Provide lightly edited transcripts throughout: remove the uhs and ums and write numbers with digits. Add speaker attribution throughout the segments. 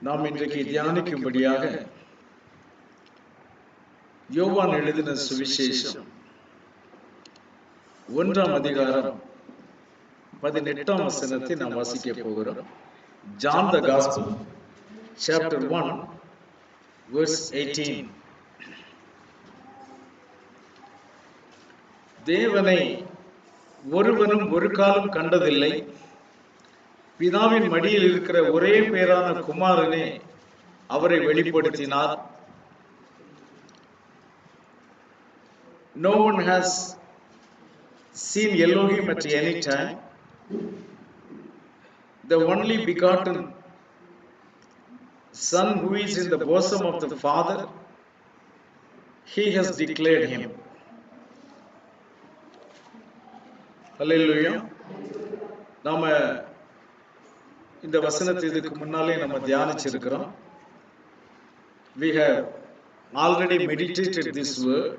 Speaker 1: நாம் இன்றைக்கு தியானிக்கும்படியாக யோவான் எழுதின சுவிசேஷம் 1ஆம் அதிகாரம் 18ஆம் வசனத்தை நாம் வாசிக்க போகிறோம். John the Gospel, chapter 1, verse 18. தேவனை ஒருவனும் ஒரு காலம் கண்டதில்லை, பிதாவின் மடியில் இருக்கிற ஒரே பேரான குமாரனே அவரை வெளிப்படுத்தினார். No one has seen Elohim at any time. The only begotten Son who is in the bosom of the Father, He has declared Him. Hallelujah. நாம இந்த வசனத்தை இதுக்கு முன்னாலே நம்ம தியானிச்சிருக்கிறோம். We have already meditated this word.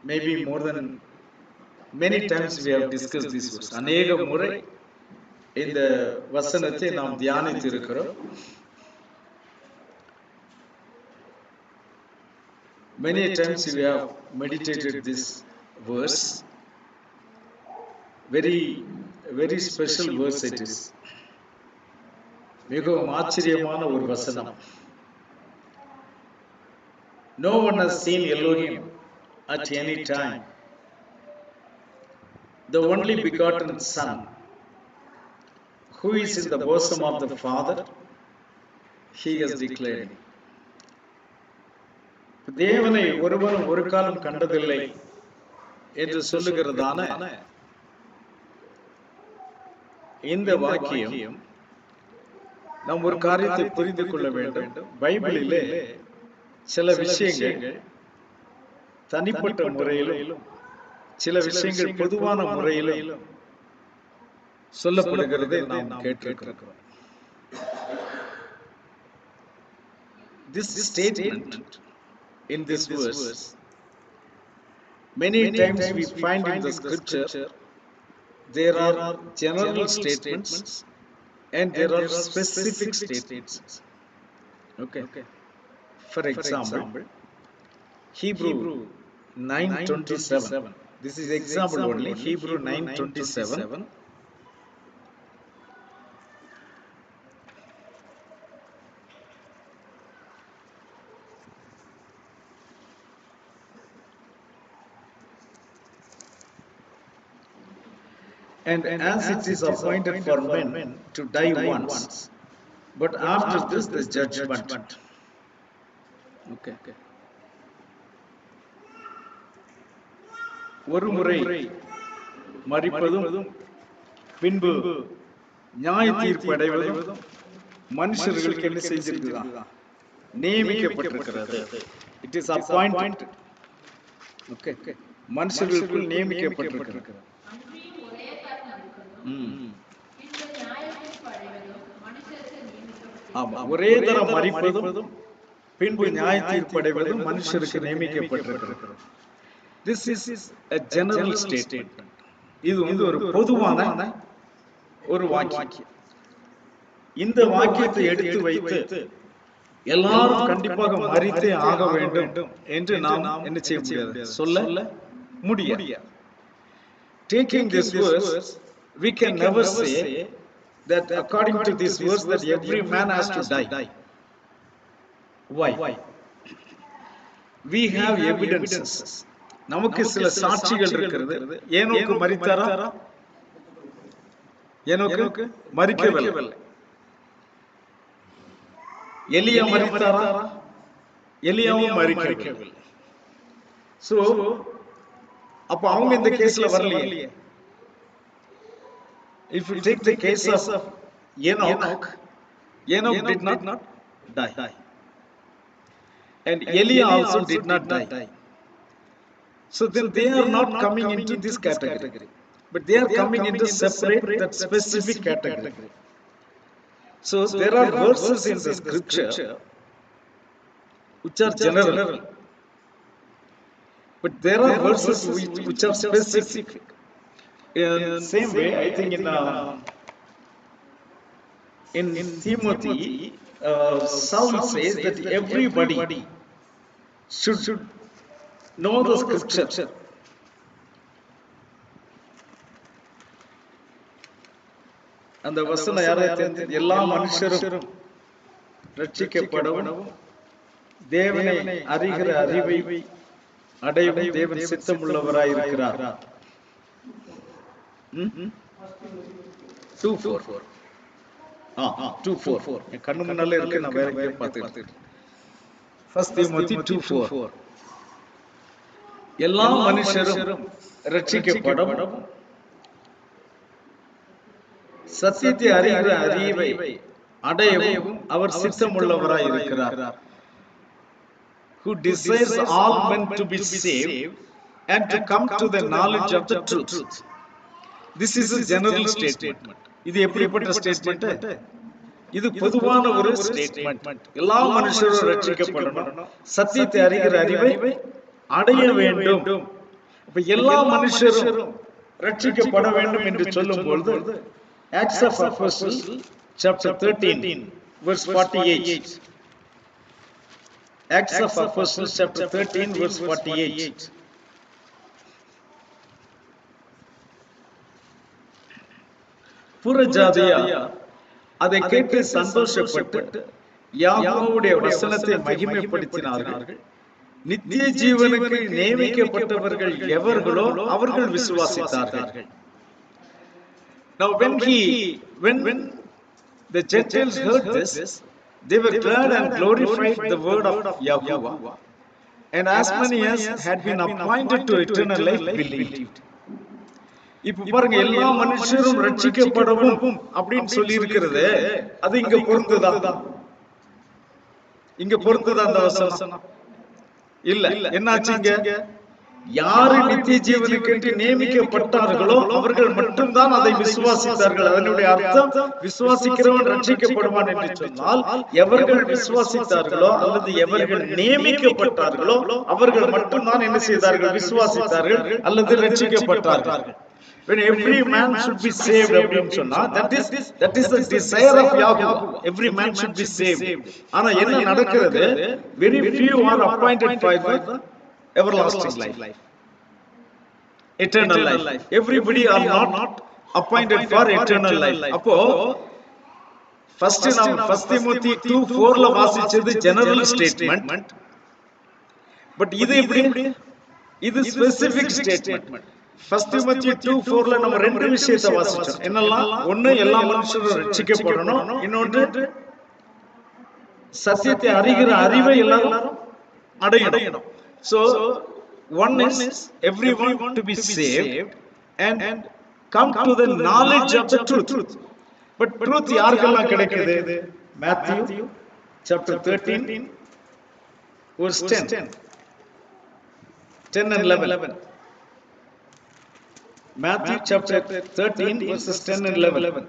Speaker 1: Maybe more than many times we have discussed this verse. அநேக முறை இந்த வசனத்தை நாம் தியானித்திருக்கிறோம். Many times we have meditated this verse. Very special verse it is. மிகவும் ஆச்சரியமான ஒரு வசனம். No one has seen Elohim at any time. The only begotten Son who is in the bosom of the Father, He has declared. தேவனை ஒருவனும் ஒரு காலம் கண்டதில்லை என்று சொல்லுகிறதான இந்த வாக்கியம் நாம் ஒரு காரியத்தை புரிந்து கொள்ள வேண்டும். பைபிளிலே சில விஷயங்கள் தனிப்பட்ட முறையிலும் சில விஷயங்கள் பொதுவான முறையிலும் சொல்லப்படுகிறதை நாம் கேட்டிருக்கிறோம். This statement in this verse, many times we find in the scripture there are general statements and there are specific statements. Okay. For example, Hebrew 9:27. This is example only. Hebrew 9:27. And as it is appointed for men to die once, but after this the judgment. Okay. ஒரு முறை மரிப்பதும் பின்பு நியாய தீர்ப்பு அடைவதும் மனுஷர்களுக்கு என்ன செஞ்சிருக்குதா? நியமிக்கப்பட்டிருக்கிறது. It is appointed. Okay. மனுஷர்களுக்கு நியமிக்கப்பட்டிருக்கிறது. ஆமா, ஒரே தரம் மரிப்பதும் பின்பு நியாய தீர்ப்பு அடைவதும் மனுஷருக்கு நியமிக்கப்பட்டிருக்கிறது. This is a general statement. இது ஒரு பொதுவான ஒரு வாக்கியம். இந்த வாக்கியத்தை எடுத்து வைத்து எல்லாரும் கண்டிப்பாக மரித்தே ஆக வேண்டும் என்று நாம் என்ன செய்ய முடியாது, சொல்ல முடியாது. Taking this verse, we can never say that according to this verse that every man has to die. Why? We have evidences. நமக்கு சில சாட்சிகள் இருக்கிறது. ஏனோக்கு மரித்தாரா? ஏனோக்கு மரிக்கவில்லை. எலியா மரித்தாரா? எலியாவும் மரிக்கவில்லை. சோ அப்ப அவங்க இந்த கேஸ்ல வரலையே. If you take the case of Enoch did not die. And Elijah also did not die. So then they are not coming into this category. But they are coming into separate, that specific category. So there are verses in the scripture which are general. But there are verses which are specific. In same way, I think in In Timothy, Saul says that everybody should know the scripture. அந்த வசனம் யாரை தெரிஞ்சது? எல்லா மனுஷரும் ரட்சிக்கப்படவும் தேவனை அறிகிற அறிவை அடையவும் தேவன் சித்தமுள்ளவராய் இருக்கிறார். 2:4 2:4 என் கண்ணு முன்னால இருக்கு, நான் வேற எங்கேயோ பார்த்துட்டு. 1 Timothy 2:4 எல்லா மனுஷரும் ரட்சிக்கப்படவும் சத்தியத்தை அறிகிற அறிவை அடையவும் அவர் சித்தமுள்ளவராய் இருக்கிறார். Who desires all men to be saved and to come to the knowledge of the truth. This is a general statement. இது எப்படிப்பட்ட ஸ்டேட்மெண்ட்? இது பொதுவான ஒரு ஸ்டேட்மெண்ட். எல்லா மனுஷரும் ரட்சிக்கப்படணும், சத்தியத்தை அறிகிற அறிவை அடைய வேண்டும். இப்ப எல்லா மனுஷரும் ரட்சிக்கப்பட வேண்டும் என்று சொல்லும் பொழுது Acts of Apostles chapter 13 verse 48. Acts of Apostles chapter 13 verse 48. புறஜாதியார் அதை கேட்டு சந்தோஷப்பட்டு யாக்கோபுடைய வசனத்தை மகிமைப்படுத்தினார்கள். நித்திய ஜீவனுக்கு நியமிக்கப்பட்டவர்கள் எவர்களோ அவர்கள் விசுவாசித்தார்கள். Now when the Gentiles heard this, they were glad and glorified the word of Yahuwah, and as many as had been appointed to eternal life believed. இப்ப பாருங்க, எல்லா மனுஷரும் ரட்சிக்கப்படவும் அப்படின்னு சொல்லி இருக்கிறது, அது இங்க பொருந்துதான். இங்க பொருந்துதான் அந்த வசனம் இல்ல. என்னாச்சுங்க? யாரு நித்திய ஜீவனுக்கு நியமிக்கப்பட்டார்களோ அவர்கள் மட்டும்தான் அதை விசுவாசித்தார்கள். அதனுடைய அர்த்தம், விசுவாசிக்கிறவன் ரட்சிக்கப்படுவான் என்று சொன்னால், எவர்கள் விசுவாசித்தார்களோ அல்லது எவர்கள் நியமிக்கப்பட்டார்களோ அவர்கள் மட்டும்தான் என்ன செய்தார்கள்? விசுவாசித்தார்கள் அல்லது ரட்சிக்கப்பட்டார்கள். When every man should be saved அப்படினு சொன்னா, that is the desire of Yahweh. Every man should be saved. ஆனா என்ன நடக்கிறது? Very few are appointed for the everlasting life, eternal life. Everybody are not appointed for eternal life. அப்போ first Timothy 2:4 ல வாசிச்சது general statement, but இது எப்படி? இது specific statement. 1 Timothy 2:4 ல நம்ம ரெண்டு விஷயத்தை வாசிச்சோம். என்னெல்லாம்? ஒன்னு, எல்லா மனுஷரும் ரட்சிக்கப்படணும். இன்னொன்று, சத்தியத்தை அறிகிற அறிவை எல்லாரும் அடையணும். So one is everyone to be saved and come to the knowledge of the truth. But truth யாருக்கெல்லாம் கிடைக்குது? Matthew chapter 13 verse 10 and 11. Matthew chapter 13 verses 10 and 11.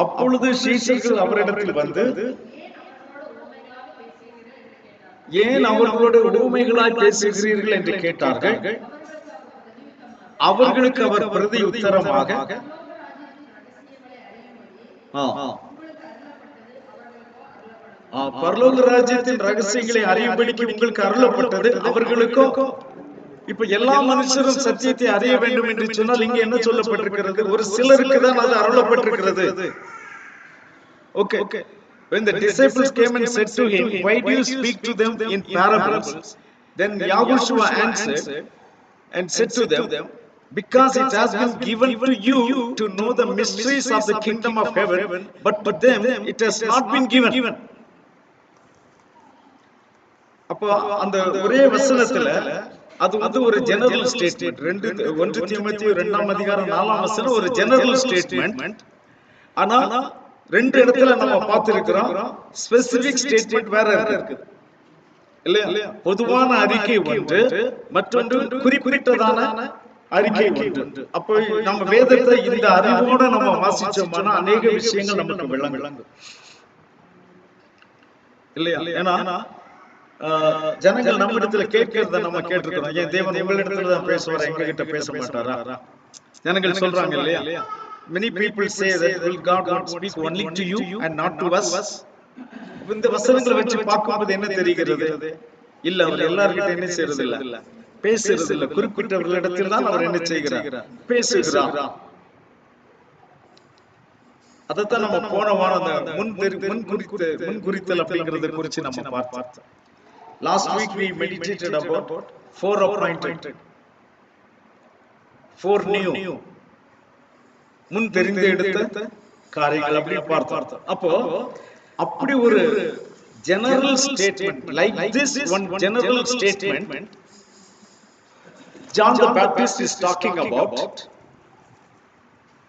Speaker 1: அப்பொழுது சீஷர்கள் அவரிடத்தில் வந்து, ஏன் அவர்களோட உவமைகளாய் பேசுகிறீர்கள் என்று கேட்டார்கள். அவர்களுக்கு அவர் பிரதி உத்தரமாக, பரலோக ராஜ்யத்தின் ரகசியங்களை அறியும்படிக்கு உங்களுக்கு அருளப்பட்டது அவர்களுக்கோ. இப்ப எல்லா மனுஷரும் சத்தியத்தை அறிய வேண்டும் என்று சொன்னால் இங்க என்ன சொல்லப்பட்டிருக்கிறது? ஒரு சிலருக்கு தான் அது அருளப்பட்டிருக்கிறது. Okay. When the disciples came and said to him, why do you speak to them in parables? Then Yahushua answered and said to them, because it has been given to you to know the mysteries of the kingdom of heaven, but to them it has not been given. அப்போ அந்த ஒரே வசனத்துல அது ஒரு general statement. 1 தீமோத்தேயு 2ஆம் அதிகாரம் 4ஆம் வசனம் ஒரு ஜெனரல் ஸ்டேட்மெண்ட். ஆனா ரெண்டு இடத்துல நம்ம பார்த்திருக்கிறோம், ஸ்பெசிபிக் ஸ்டேட்மெண்ட் வேற இருக்கு இல்லையா? பொதுவான அறிக்கை ஒன்று, மற்றொன்று குறிப்பிட்டதான அறிக்கை ஒன்று. அப்போ நம்ம வேதத்தை இந்த அறிவோட நம்ம வாசிச்சோம்னா அநேக விஷயங்கள் நமக்கு விளங்கும். இல்லையா? ஏன்னா ஜனங்கள் நம்ம இடத்துல கேட்கிறத நம்ம கேட்டிருக்கிறோம். ஏன் தேவன் உங்களிடத்துல தான் பேசுவார், எங்க கிட்ட பேச மாட்டாரா? ஜனங்கள் சொல்றாங்க இல்லையா? Many people say that will God not speak only to you and not to us. இந்த வசனங்களை வச்சு பார்க்கும்போது என்ன தெரிகிறது? இல்ல, அவர் எல்லார்கிட்ட என்ன செய்யறது இல்ல, பேசுறது இல்ல. குறிப்பிட்டவர்களிடத்தில் தான் அவர் என்ன செய்கிறார், பேசுகிறார். அதைத்தான் நம்ம போன வாரம் முன்குறித்தல் அப்படிங்கறத குறிச்சு நம்ம பார்த்தோம். Last week we meditated about 4 appointed, 4 new, முன் தெரிந்து எடுத்த காரியங்கள் அப்படி பார்த்தோம். அப்போ அப்படி ஒரு general statement, like this one general statement John the Baptist is talking about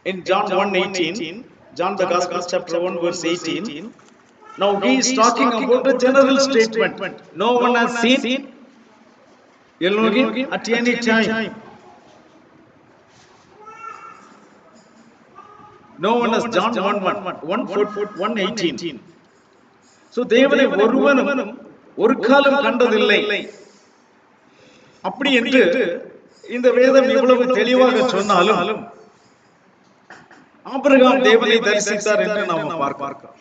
Speaker 1: in John 1:18, John the Gospel chapter 1 verse 18. Now he is talking about a general statement. No one has seen Elohim at any time. No one has. John 1:18. So தேவனை ஒருவனும் ஒரு காலம் கண்டதில்லை. அப்படி என்று இந்த வேதம் இவ்வளவு தெளிவாக சொன்னாலும் ஆபிரகாம் தேவனை தரிசித்தார் என்று நாம் பார்க்கிறோம்.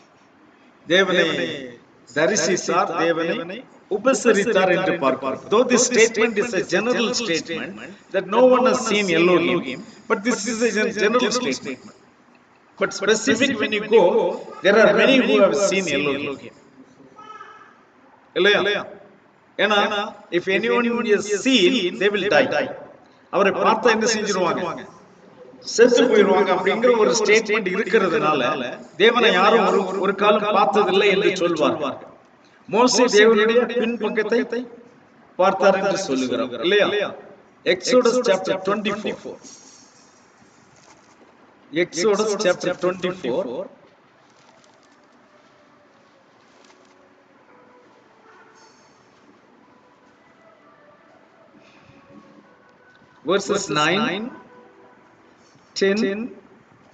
Speaker 1: தேவனை தரிசித்தார், தேவனை உபசரித்தார் என்று பார்க்கிறோம். Though this statement is a general statement that no one has seen Elohim, but this is a general statement. But specific when you go, there are many who have seen Elohim. இல்லையா? ஏன்னா if anyone is seen, they will die. அவரை பார்த்தா என்ன செஞ்சிருவாங்க, செத்து போயிடுவாங்க. அப்படிங்கிற ஒரு ஸ்டேட்மெண்ட் இருக்கிறதுனால தேவனை யாரும் ஒரு காலம் பார்த்ததில்லை என்று சொல்வார்கள். மோசே தேவனுடைய பின்பக்கத்தை பார்த்தார் என்று சொல்லுகிறார் இல்லையா? Exodus chapter 24, exodus chapter 24 verses 9, 10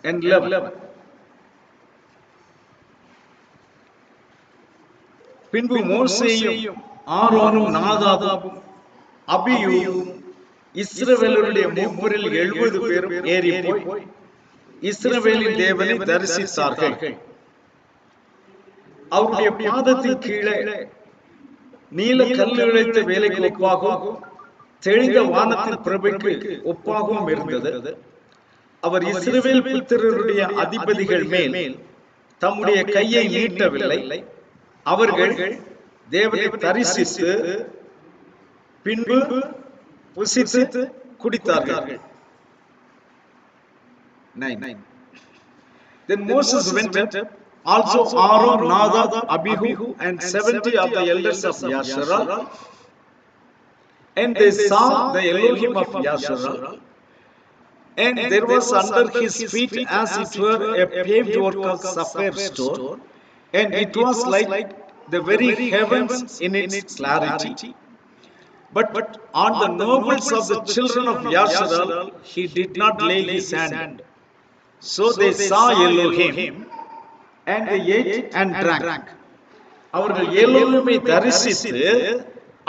Speaker 1: and 11. பின்பு மோசேயும் ஆரோனும் நாதாபும் அபியூவும் இஸ்ரவேலருடைய மூப்பரில் 70 பேரும் ஏறி போய் இஸ்ரவேலின் தேவனை தரிசித்தார்கள். அவருடைய பாதத்தின் கீழே நீல கல் இழைத்த வேலைக்கு ஒப்பாகவும் தெளிந்த வானத்தின் பிரபைக்கு ஒப்பாகவும் இருந்தது. அவர் இஸ்ரவேல் புத்திரருடைய அதிபதிகள் மேல் தம்முடைய கையை நீட்டவில்லை. அவர்கள் தேவனை தரிசித்து பின்பு புசித்து குடித்தார்கள். Then Moses went up, also Aaron, Nadab, Abihu, and 70 of the elders of Yasharal, and they saw the Elohim of Yasharal, and there was under his feet as it were a paved work of sapphire stone, and it was like the very heavens in its clarity. But on the nobles of the children of Yasharal he did not lay his hand. So they saw Elohim, and they ate and drank. அவர்கள் எலோகிமை தரிசித்து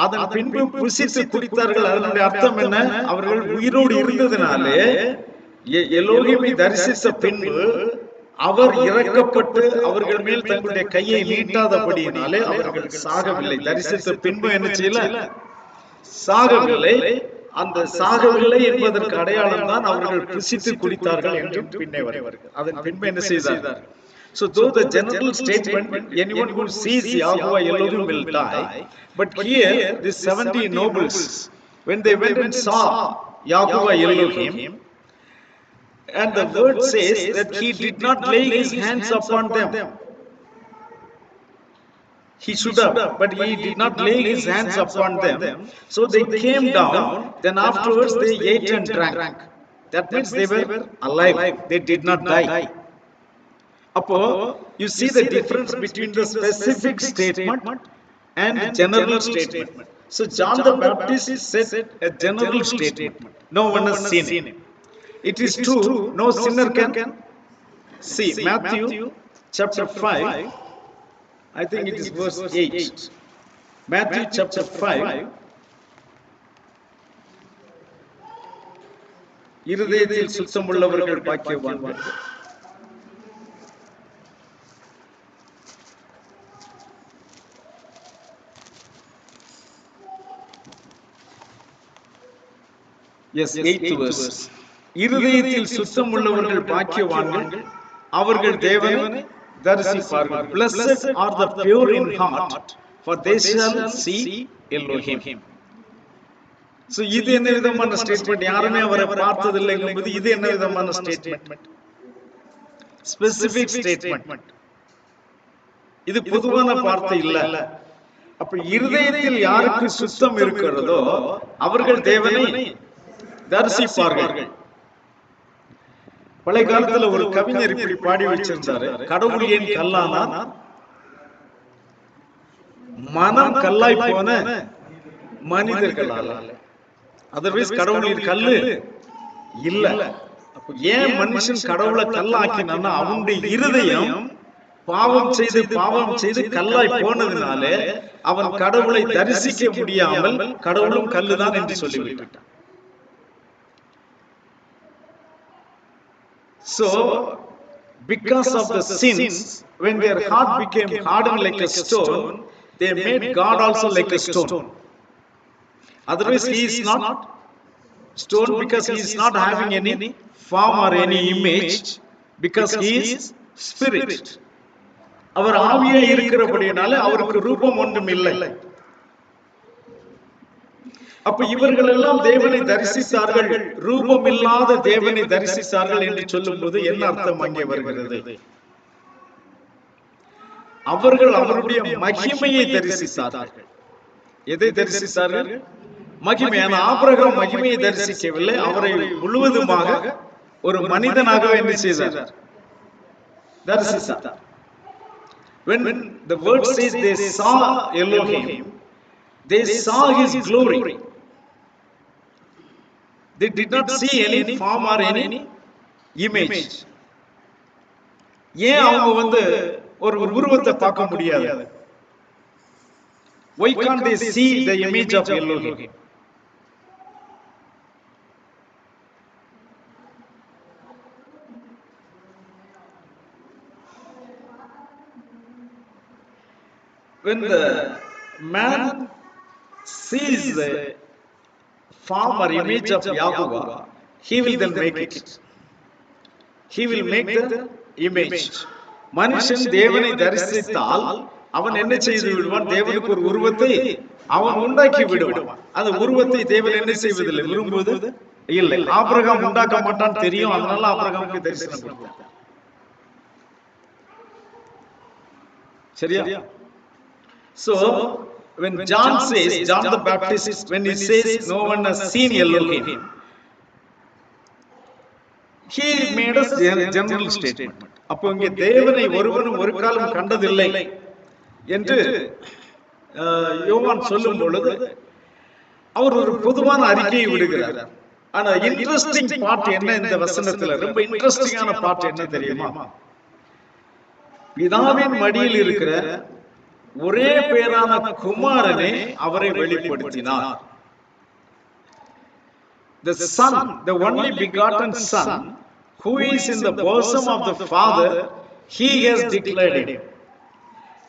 Speaker 1: அதன் பின்பு புசித்து குடித்தார்கள். அதனுடைய அர்த்தம் என்ன? அவர்கள் உயிரோடு இருந்ததினாலே எலோகிமை தரிசித்த பின்பு அவர் இறக்கப்பட்டு அவர்கள் மேல் தங்களுடைய கையை நீட்டாதபடியினாலே அவர்கள் சாகவில்லை. தரிசித்த பின்பு என்ன செய்யல? சாகவில்லை. அந்த சாகவில்லை என்பதற்கு அடையாளம் தான் அவர்கள் புசித்து குடித்தார்கள் என்று பின்னே வருவார்கள். அதன் பின்பு என்ன செய்தார்கள்? So though the general statement, anyone who sees Yahuwah Elohim will die, but here these 70 nobles, when they went and saw Yahuwah Elohim, and the word says that he did not lay his hands upon them. He should have, but he did not lay his hands upon them. So they came down, then afterwards they ate and drank. That means they were alive, they did not die. Appo, you see the difference between the specific statement and general statement. So John the Baptist said a general statement. No one has seen him. It is true, no sinner can see. Matthew chapter 5 I think it is verse 8. Matthew chapter 5. இருதயத்தில் சுத்தம் உள்ளவர்கள் பாக்கியவான்கள். Yes, 8th verse. இருதயத்தில் சுத்தம் உள்ளவர்கள் பாக்கியவான்கள், அவர்கள் தேவனை தரிசிப்பார்கள். Blessed are the pure in heart, for they shall see Elohim. So இது என்ன விதமான ஸ்டேட்மெண்ட்? யாருமே அவரை பார்த்ததில்லை என்பது இது என்ன விதமான ஸ்டேட்மெண்ட்? Specific statement. இது பொதுவான வார்த்தை இல்ல. அப்ப இருதயத்தில் யாருக்கு சுத்தம் இருக்கிறதோ அவர்கள் தேவனை தரிசிப்பார்கள். பழைய காலத்துல ஒரு கவிஞர் இப்படி பாடி வச்சிருந்தாரு, கடவுள் ஏன் கல்லானார்? மனம் கல்லாய் போன மனிதர்களால. அதர்வைஸ் கடவுளின் கல்லு இல்ல. ஏன் மனுஷன் கடவுளை கல்லாக்கினான்னா அவனுடைய இருதயம் பாவம் செய்து கல்லாய் போனதுனால அவன் கடவுளை தரிசிக்க முடியாமல் கடவுளும் கல்லுதான் என்று சொல்லிவிட்டான். So, because of the sins, when their heart became hardened like a stone, they made God also like a stone. Otherwise, he is not stone because he is not having any form or any image, because he is spirit. அவர் ஆவியே இருக்கிறபடியால அவருக்கு ரூபம் ஒன்றும் இல்லை. அப்ப இவர்கள் எல்லாம் தேவனை தரிசித்தார்கள், ரூபம் இல்லாத தேவனை தரிசித்தார்கள் என்று சொல்லும் போது என்ன அர்த்தம் அங்கே வருகிறது? அவர்கள் அவருடைய மகிமையை தரிசித்தார்கள். எதை தரிசித்தார்கள்? மகிமையான. ஆபிரகாம் மகிமையை தரிசிக்கவில்லை, அவரை முழுவதுமாக ஒரு மனிதனாக என்ன செய்தார்? தரிசித்தார். When the word says they saw Elohim, they saw his glory. They did not see any form or any image. ஏன் அவங்க ஒரு உருவத்தை பார்க்க முடியாது? Why can't they see the image of Elohim? When the man sees the form or image of Yahuwah, he will then make it. He will make the image. மனுஷன் தேவனை தரிசித்தால் அவன் என்ன செய்து விடுவான்? தேவனுக்கு ஒரு உருவத்தை அவன் உண்டாக்கி விடுவான். அந்த உருவத்தை தேவன் என்ன செய்வதில்லை, விரும்புவது இல்லை. ஆபிரகாம் உண்டாக்க மாட்டான் தெரியும், அதனால ஆபிரகாமுக்கு தரிசனம் கொடுத்தார். சரியா? So when John says, John the Baptist, when he says no one has seen Elohim, he made a general statement. அப்போ இங்கே தேவனை ஒருவனும் ஒரு காலம் கண்டதில்லை என்று யோவான் சொல்லும் பொழுது அவர் ஒரு பொதுவான அறிக்கையை விடுகிறார். ஆனா இன்ட்ரெஸ்டிங் பார்ட் என்ன இந்த வசனத்துல? ரொம்ப இன்ட்ரெஸ்டிங்கான பார்ட் என்ன தெரியுமா? பிதாவின் மடியில் இருக்கிற ஒரே பேரான குமாரனே அவரை வெளிப்படுத்தினார். The son, the only begotten son, who is in the bosom of the Father, he has declared him.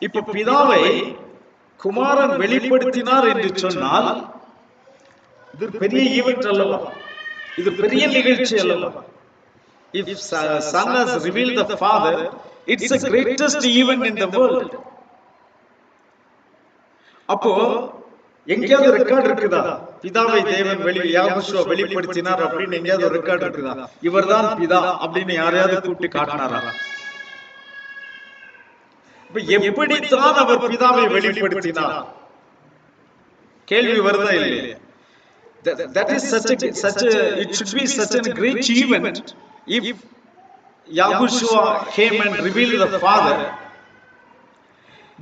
Speaker 1: இப்ப பிதாவை குமாரன் வெளிப்படுத்தினார் என்று சொன்னால் இது பெரிய ஈவென்ட் அல்லவா? இது பெரிய நிகழ்ச்சி அல்லவா? If son has revealed the Father, it's the greatest event in the world. அப்போ எங்கேயாவது ரெக்கார்ட் இருக்குதா? பிதாவை தேவன் யாகுஷுவா வெளிப்படுத்தினார் அப்படின்னு எங்கேயாவது ரெக்கார்ட் இருக்குதா? இவர்தான் பிதா அப்படின்னு யாரையாவது கூப்பிட்டு காட்டினாரா? எப்படித்தான் அவர் பிதாவை வெளிப்படுத்தினார்? கேள்வி வருதா இல்லையா? That is it should be such a great event if Yahushua came and revealed the Father.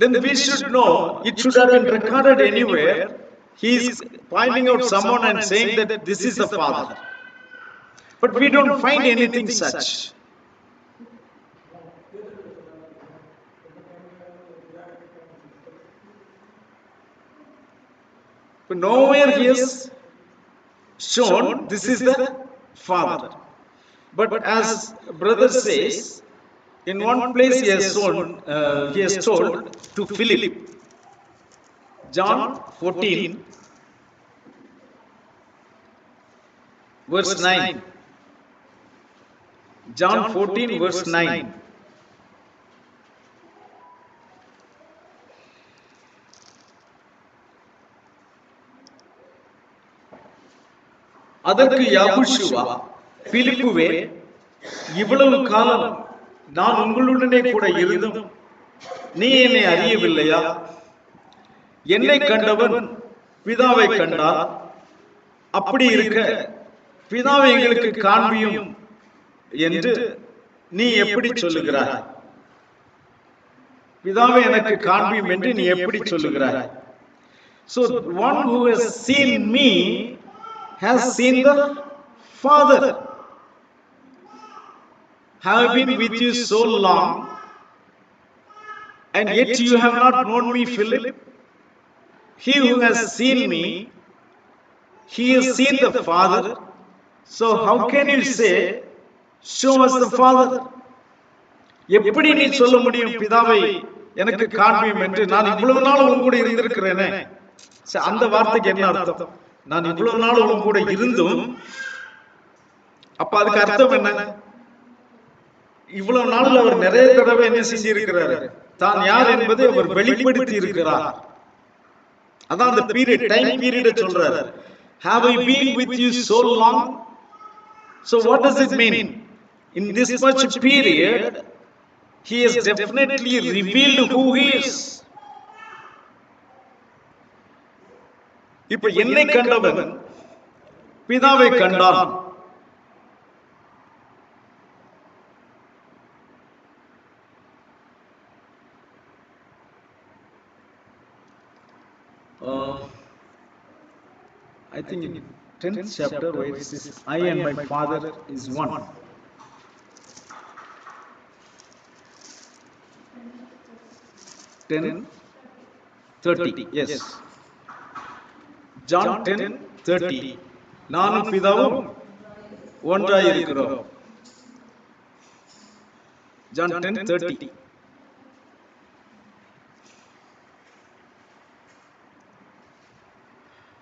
Speaker 1: Then we should know it should have been recorded anywhere. He is pointing out someone and saying that this is the Father. But we don't find anything such. But nowhere he has shown this is the Father. But as brother says, in one place he has shown, he has told to Philip, John 14, verse 9. John 14, verse 9. அதற்கு யெகோஷுவா, பிலிப்புவே, இவ்வளவு காலம் நான் உங்களுடனே கூட இருந்தும் நீ என்னை அறியவில்லையா? என்னை கண்டவன் பிதாவை கண்டார். அப்படி இருக்க பிதாவை எங்களுக்கு காண்பியும் என்று நீ எப்படி சொல்லுகிறாய்? பிதாவை எனக்கு காண்பியும் என்று நீ எப்படி சொல்லுகிறாய்? So one who has seen me has seen the Father. Have been with you so long, and yet you have not known me, Philip. He who has seen me, he has seen the Father. So how can you say, show us the Father? எப்படி நீ சொல்ல முடியும் பிதாவை எனக்கு காண்பியும் என்று? நான் இவ்வளவு நாள் உன் கூட இருந்திருக்கிறேனே. அந்த வார்த்தைக்கு என்ன அர்த்தம்? நான் இவ்வளவு நாள் உன் கூட இருந்தும், அப்ப அதுக்கு அர்த்தம் என்ன? இவ்வளவு நாள் அவர் நிறைய தடவை என்ன செஞ்சிருக்கிறார்? தான் யார் என்பதை அவர் வெளிப்படுத்தி இருக்கிறார். அதான் அந்த பீரியட், டைம் பீரியட் சொல்றாரு. Have I been with you so long? So what does it mean? In this much period, he has definitely revealed who he is. இப்ப என்னை கண்டவன் பிதாவை கண்டான். I think in 10th chapter where it says, I and my Father is one. Ten 30, yes. John 10:30. நானும் பிதாவும் ஒன்றாய் இருக்கிறோம். John 10:30.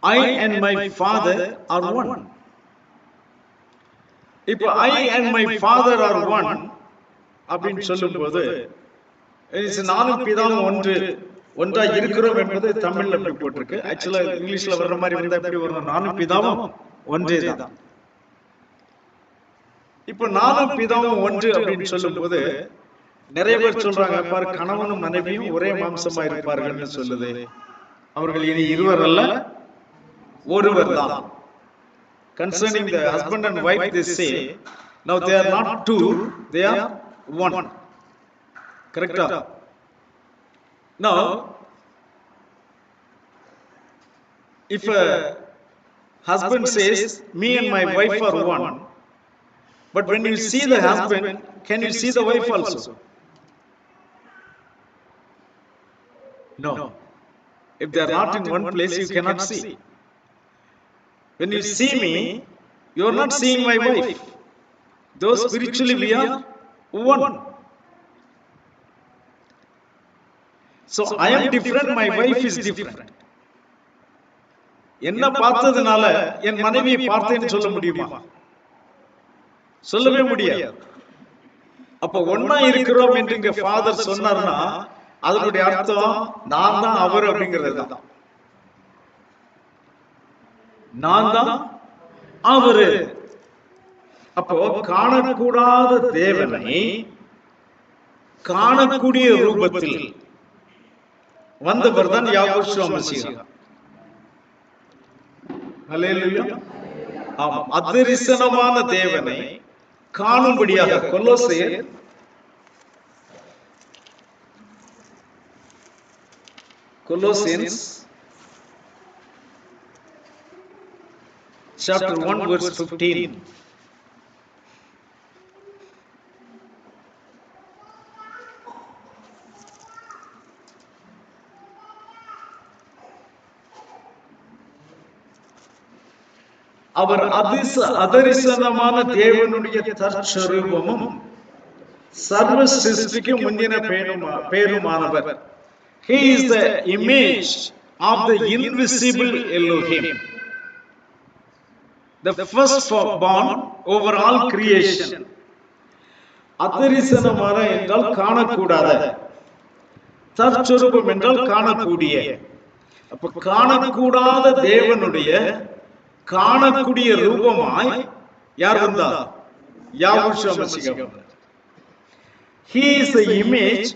Speaker 1: I and my Father are one. இப்போ I and my Father are one அப்படின்னு சொல்லும்போது, நானும் பிதாவும் ஒன்றாய் இருக்கிறோம் என்பது தமிழ்ல அப்படி போட்டிருக்கு. ஆக்சுவலா இங்கிலீஷ்ல வர்ற மாதிரி வந்தா எப்படி வரும்? நானும் பிதாவும் ஒன்றே தான். இப்ப நானும் பிதாவும் ஒன்று அப்படின்னு சொல்லும் போது நிறைய பேர் சொல்றாங்க, பாரு, கணவனும் மனைவியும் ஒரே மாம்சமா இருப்பார்கள் சொல்லுது. அவர்கள் இனி இருவர் அல்ல, ஒருவர் தான். Concerning the husband and wife, they say, now they are not two, they are one. Correct? Now, if a husband says, me and my wife are one, but when you see the husband, can you see the wife also? No. If they are not in one place, you cannot see. When you see me, you are not seeing my wife. Though spiritually we are one. So I am different, my wife is different. என்ன பார்த்ததுனால என் மனைவியை பார்த்தேன்னு சொல்ல முடியுமா? சொல்லவே முடியாது. அப்ப ஒன்னா இருக்கிறோம் என்று இங்க ஃபாதர் சொன்னார்னா அதனுடைய அர்த்தம் நான் தான் அவர் அப்படிங்கிறது தான். நான் தான் அவரு. அப்போ காணக்கூடாத தேவனை காணக்கூடிய ரூபத்தில் வந்தவர் தான் யெகோவா மசீஹ். ஹல்லேலூயா. அதரிசனமான தேவனை காணும்படியாக கொலோசியன்ஸ் chapter 1 verse 15. அவர் அதரிசனமான தேவனுடைய தற்சரூபமும் சர்வ சிருஷ்டிக்கு முந்தின பேருமானவர். He is the image of the invisible Elohim, the firstborn over all creation. அதரிசனமான என்றால் காணக்கூடாத, தற்சரூபம் என்றால் காணக்கூடிய. அப்ப காணக்கூடாத தேவனுடைய காணக்கூடிய ரூபமாய் யார் வந்தா? யாகோஷுவா Masih. He is the image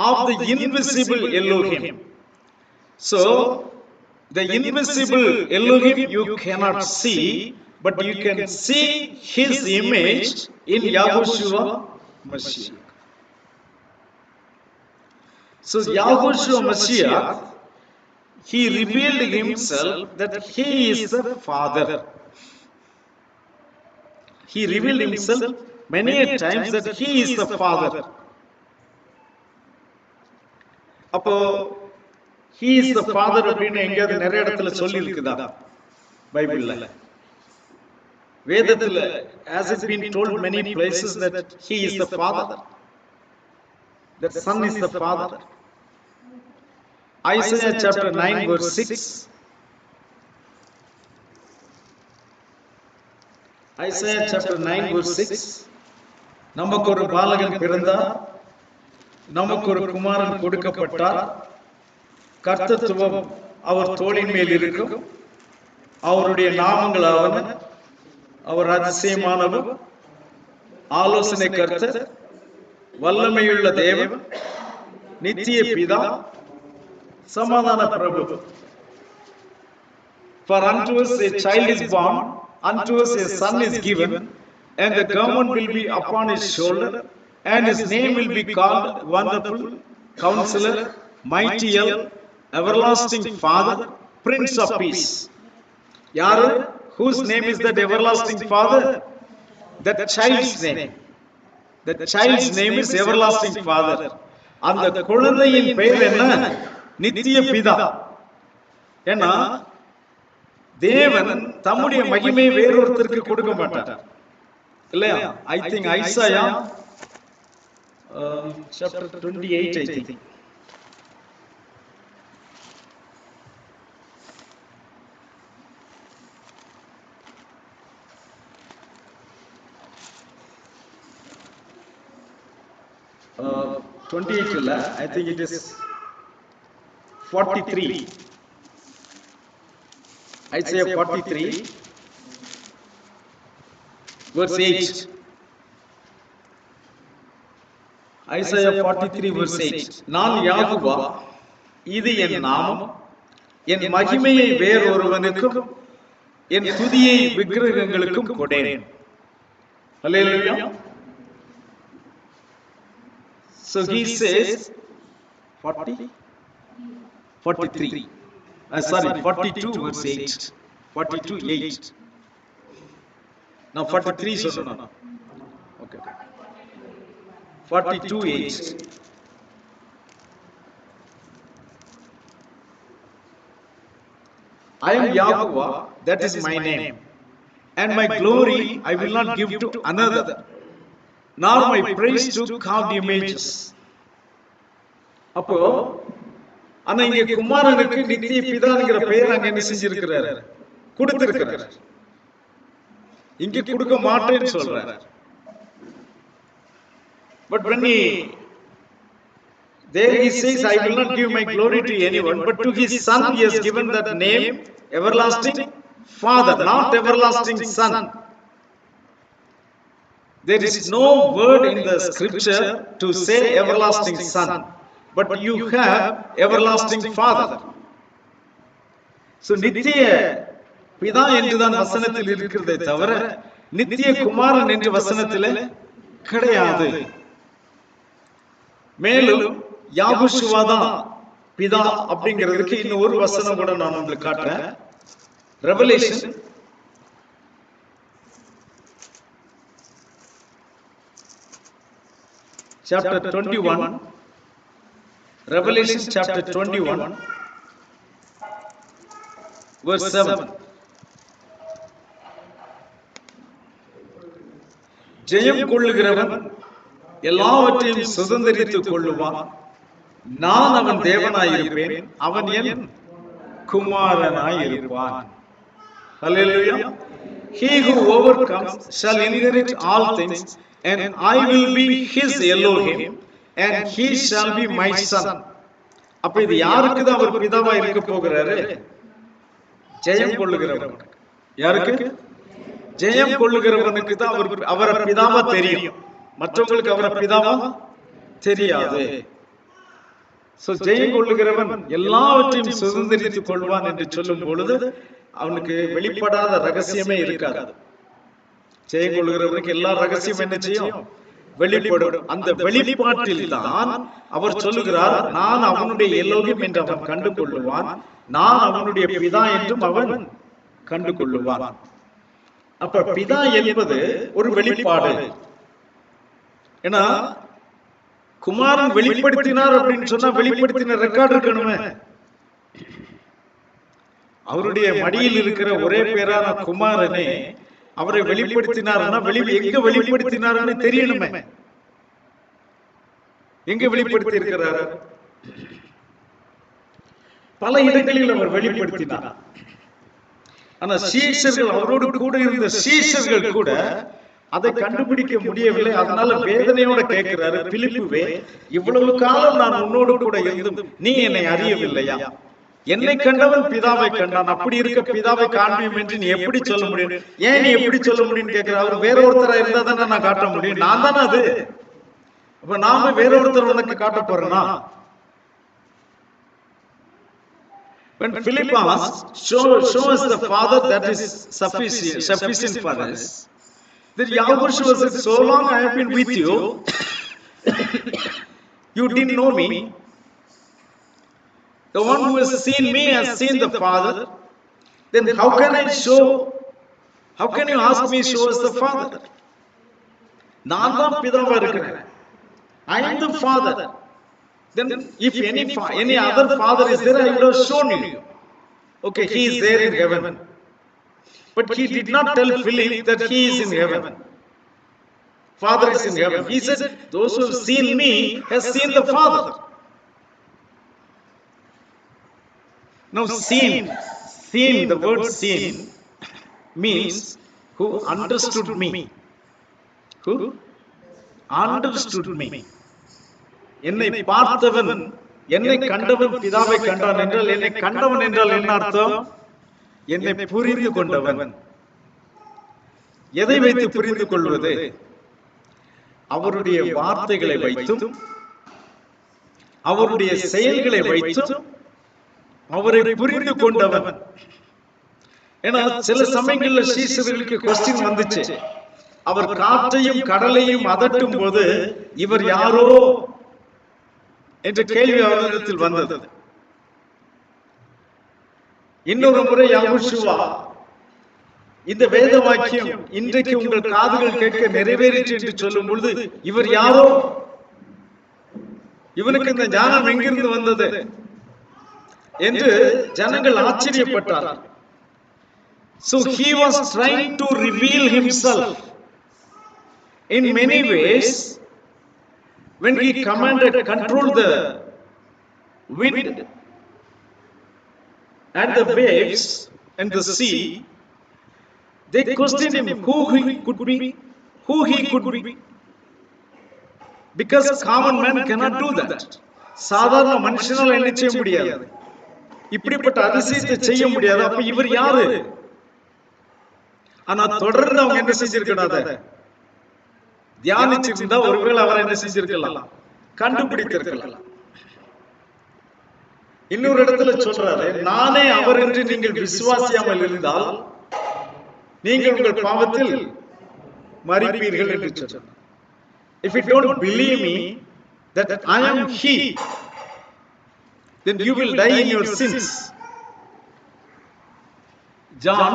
Speaker 1: of the invisible Elohim. So the invisible Elohim you cannot see, but you can see his image in Yahushua Mashiach. So Yahushua Mashiach, he revealed himself that he is the Father. He revealed himself many times that he is the Father. அப்போ he is the Father அப்படின்னு எங்கேயாவது நிறைய இடத்துல சொல்லி இருக்குதா பைபிள்ல? வேதத்துல has it been told many places that he is the Father, that Son is the Father? Isaiah chapter 9 verse 6. Isaiah chapter 9 verse 6. நமக்கு ஒரு பாலகன் பிறந்தார், நமக்கு ஒரு குமாரன் கொடுக்கப்பட்டார், கர்த்தத்துவம் அவர் தோளின் மேல் இருக்கும், அவருடைய நாமங்களாவன அவர் அதிசயமானவர், ஆலோசனை கர்த்தர், வல்லமையுள்ள தேவன், நித்திய பிதா, சமாதான பிரபு. For unto us a child is born, unto us a son is given, and the government will be upon his shoulder, and his name will be called Wonderful Counselor, Mighty, Everlasting Father, Prince of Peace. Yaru, whose name is that everlasting Father? That child's name. That child's name is everlasting Father. And the குழந்தையின் பெயர் என்ன? நித்திய பிதா. ஏன்னா தேவன் தம்முடைய மகிமையை வேறொருத்தருக்கு கொடுக்க மாட்டார் இல்லையா? I think Isaiah chapter 28 I think. Uh, 28 இல்ல, I think it is 43. Isaiah 43 verse 8. Isaiah 43 verse 8. நான் யாகுவா, இது என் நாமம், என் மகிமையை வேறொருவனுக்கும் என் துதியை விக்கிரகங்களுக்கும் கொடேன். ஹல்லேலூயா. So he says 43 sorry 42 verse 8. 42 8. Now 43 சொல்லணும். Okay. 42 8. I am Yahuwah, that is my name, and my glory I will not give to another, nor my praise to carved images. அப்போ ஆனா இங்க குமாரனுக்கு நித்திய பிதாங்கிற பெயர் அங்க என்ன செஞ்சிருக்கிறார்? கொடுத்திருக்கிறார். இங்க கொடுக்க மாட்டேன்னு சொல்றார். But when there he says, I will not give my glory to anyone, but to his son he has given that name, everlasting Father, not everlasting Son. There is no word in the scripture to say everlasting Son, but you have everlasting Father. So நித்திய பிதா என்றுதான் வசனத்தில் இருக்கிறதே தவிர நித்திய குமாரன் என்று வசனத்தில் கிடையாது. மேலும் யாகுஷுவா தான் பிதா அப்படிங்கிறதுக்கு இன்னும் ஒரு வசனம் கூட நான் உங்களுக்கு காட்டுறேன். Revelation chapter 21. Revelation chapter 21 verse 7. ஜெயம் கொள்ளுகிறவன் எல்லாவற்றையும் சுதந்திரித்துக் கொள்ளுவான். நான் அவன் தேவனாயிருப்பேன், அவன் என் குமாரனாயிருப்பான். Hallelujah. He who overcomes shall inherit all things, and I will be his Elohim, and he shall be my son. அப்ப இது யாருக்கு தான் அவர் பிதாவா இருக்க போகிறாரு? ஜெயம் கொள்ளுகிறவனுக்கு. யாருக்கு? ஜெயம் கொள்ளுகிறவனுக்கு தான் அவரை பிதாவா தெரியும். மற்றவங்களுக்கு அவரை பிதாவா தெரியாது. ஜெயம் கொள்ளுகிறவன் எல்லாவற்றையும் சுதந்திரித்துக் கொள்வான் என்று சொல்லும் பொழுது அவனுக்கு வெளிப்படாத ரகசியமே இருக்காது. ஜெயம் கொள்ளுகிறவனுக்கு எல்லா ரகசியம் என்ன செய்யும்? வெளிப்படும். அந்த வெளிப்பாட்டில் தான் அவர் சொல்லுகிறார், நான் அவனுடைய எல்லோரும் என்று அவன் கண்டு கொள்ளுவான், நான் அவனுடைய பிதா என்றும் அவன் கண்டு கொள்ளுவான். அப்ப பிதா என்பது ஒரு வெளிப்பாடு. ஏன்னா குமாரன் வெளிப்படுத்தினார் அப்படின்னு சொன்னா வெளிப்படுத்தின ரெக்கார்டு இருக்கணுமே. அவருடைய மடியில் இருக்கிற ஒரே பேரான குமாரனே அவரை வெளிப்படுத்தினார்னா எங்க வெளிப்படுத்தினார்னு தெரியணுமே. எங்க வெளிப்படுத்தி இருக்கிறார்? பல இடங்களில் அவர் வெளிப்படுத்தினார். ஆனா சீஷர்கள், அவரோடு கூட இருந்த சீஷர்கள் கூட அதை கண்டுபிடிக்க முடியவில்லை. அதனால வேதனையோட கேட்கிறாரு, பிலிப்புவே, இவ்வளவு காலம் நான் உன்னோடு கூட இருந்தும் நீ என்னை அறியவில்லையா? என்னை கண்டவன் பிதாவை கண்டான். அப்படி இருக்க பிதாவை காண்பியும் என்று நீ எப்படி சொல்ல முடியும்? ஏன் நீ எப்படி சொல்ல முடியும் கேட்கிற? அவர் வேற ஒருத்தரா இருந்தா தானே நான் காட்ட முடியும். நான் தானே அது. அப்ப நாம வேற ஒருத்தர் உனக்கு காட்ட போறேன்னா? When Philip asked, show us the Father, that is sufficient for us. Then Yahushua said, so long I have been with you, you didn't know me. The one who has seen me has seen the Father. Then how can you ask me, show us the Father? நான் தான் பிதாவா இருக்கிறேன். I am the Father. Then if any other father is there, I would have shown you. Okay, he is there in heaven. But he did not tell Philip that he is in heaven. Father is in heaven. He said, those who have seen me have seen the Father. Now seen, the word seen means who understood me. Who understood me. என்னை பார்த்தவன், என்னை கண்டவன் பிதாவை கண்டான் என்றால், என்னை கண்டவன் என்றால் என்ன அர்த்தம்? என்னை புரிந்து கொண்டவன். எதை வைத்து புரிந்து கொள்வது? அவருடைய வார்த்தைகளை வைத்தும் அவருடைய செயல்களை வைத்தும் அவரை புரிந்து கொண்டவன். ஏன்னா சில சமயங்கள்ல சீஷர்களுக்கு கொஸ்டின் வந்துச்சு. அவர் காற்றையும் கடலையும் அதட்டும் போது இவர் யாரோ என்ற கேள்வி அவரிடத்தில் வந்தது. இன்னொரு முறை யெகோவா இந்த வேத வாக்கியம் இன்றைக்கு உங்கள் காதுகள் கேட்க நிறைவேறிற்று என்று சொல்லும் பொழுது இவர் யாரோ, இவனுக்கு இந்த ஞானம் எங்கிருந்து வந்தது என்று ஜனங்கள் ஆச்சரியப்பட்டார்கள். So he was trying to reveal himself in many ways. When he commanded, control the wind and the waves and the sea, they questioned him who he could be. Because common man cannot do that. சாதாரண மனுஷனால என்ன செய்ய முடியாது, இப்படிப்பட்ட அதிசயத்தை செய்ய முடியாது. அப்ப இவர் யாரு? ஆனா தொடர்ந்து அவங்க என்ன செஞ்சிருக்கணும், தியானிச்சிருந்தா ஒருவேளை அவர் என்ன செஞ்சிருக்கலாம், கண்டுபிடித்திருக்கலாம். இன்னொரு இடத்துல சொல்றாரு, நானே அவர் என்று நீங்கள் விசுவாசியாமல் இருந்தால் நீங்கள் உங்கள் பாவத்தில் மரிப்பீர்கள் என்று சொன்னார். If you don't believe me that I am he, then you will die in your sins. John